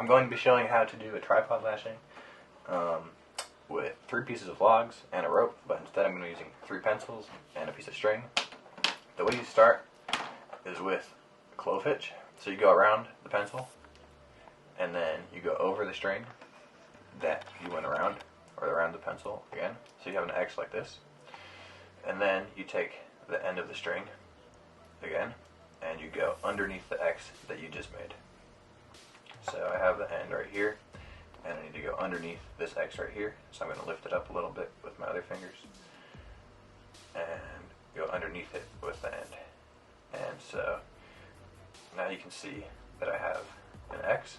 I'm going to be showing how to do a tripod lashing with 3 pieces of logs and a rope, but instead I'm going to be using 3 pencils and a piece of string. The way you start is with a clove hitch. So you go around the pencil, and then you go over the string that you went around, or around the pencil again. So you have an X like this. And then you take the end of the string again, and you go underneath the X that you just made. So I have the end right here, and I need to go underneath this X right here. So I'm going to lift it up a little bit with my other fingers, and go underneath it with the end. And so now you can see that I have an X.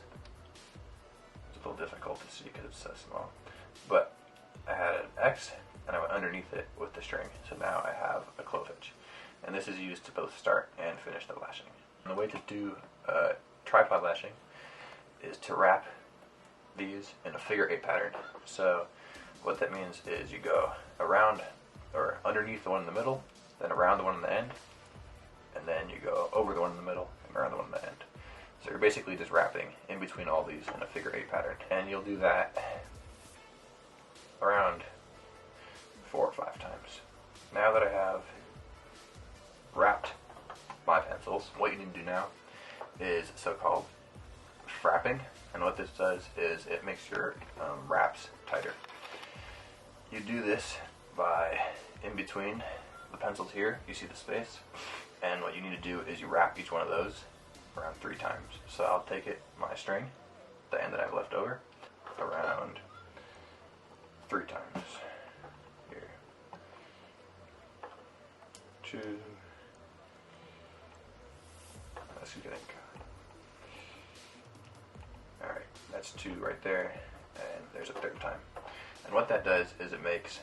It's a little difficult to see because it's so small, but I had an X and I went underneath it with the string. So now I have a clove hitch, and this is used to both start and finish the lashing. And the way to do tripod lashing is to wrap these in a figure 8 pattern. So what that means is you go around or underneath the one in the middle, then around the one in the end, and then you go over the one in the middle and around the one in the end. So you're basically just wrapping in between all these in a figure 8 pattern, and you'll do that around 4 or 5 times. Now that I have wrapped my pencils, what you need to do now is so-called frapping, and what this does is it makes your wraps tighter. You do this by in between the pencils here, you see the space, and what you need to do is you wrap each one of those around 3 times. So I'll take my string, the end that I've left over, around 3 times. Here. 2. That's getting cut. Alright, that's 2 right there, and there's a 3rd time. And what that does is it makes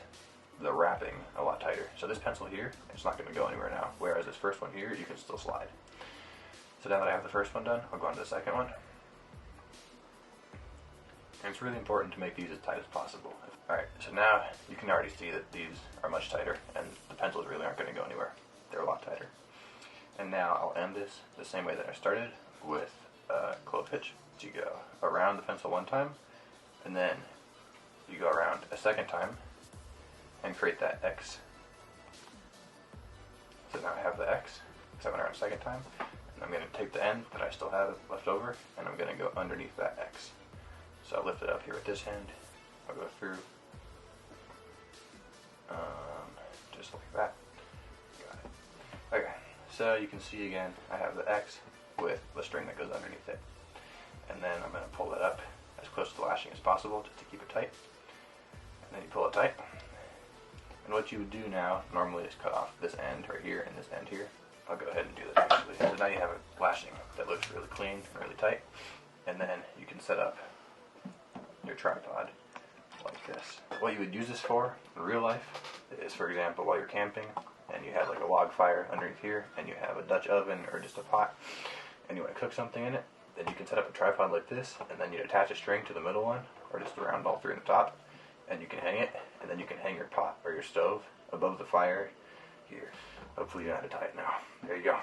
the wrapping a lot tighter. So this pencil here, it's not going to go anywhere now, whereas this first one here, you can still slide. So now that I have the first one done, I'll go on to the second one. And it's really important to make these as tight as possible. Alright, so now you can already see that these are much tighter, and the pencils really aren't going to go anywhere. They're a lot tighter. And now I'll end this the same way that I started, with a clove hitch. So you go around the pencil 1 time, and then you go around a 2nd time, and create that X. So now I have the X, because I went around a 2nd time, and I'm going to take the end that I still have left over, and I'm going to go underneath that X. So I'll lift it up here with this hand, I'll go through, just like that. Got it. Okay, so you can see again, I have the X with the string that goes underneath it. And then I'm going to pull it up as close to the lashing as possible just to keep it tight. And then you pull it tight. And what you would do now, normally, is cut off this end right here and this end here. I'll go ahead and do that actually. So now you have a lashing that looks really clean and really tight. And then you can set up your tripod like this. What you would use this for in real life is, for example, while you're camping and you have like a log fire underneath here and you have a Dutch oven or just a pot and you want to cook something in it, then you can set up a tripod like this, and then you attach a string to the middle one or just around all 3 on the top, and you can hang it, and then you can hang your pot or your stove above the fire here. Hopefully you know how to tie it now. There you go.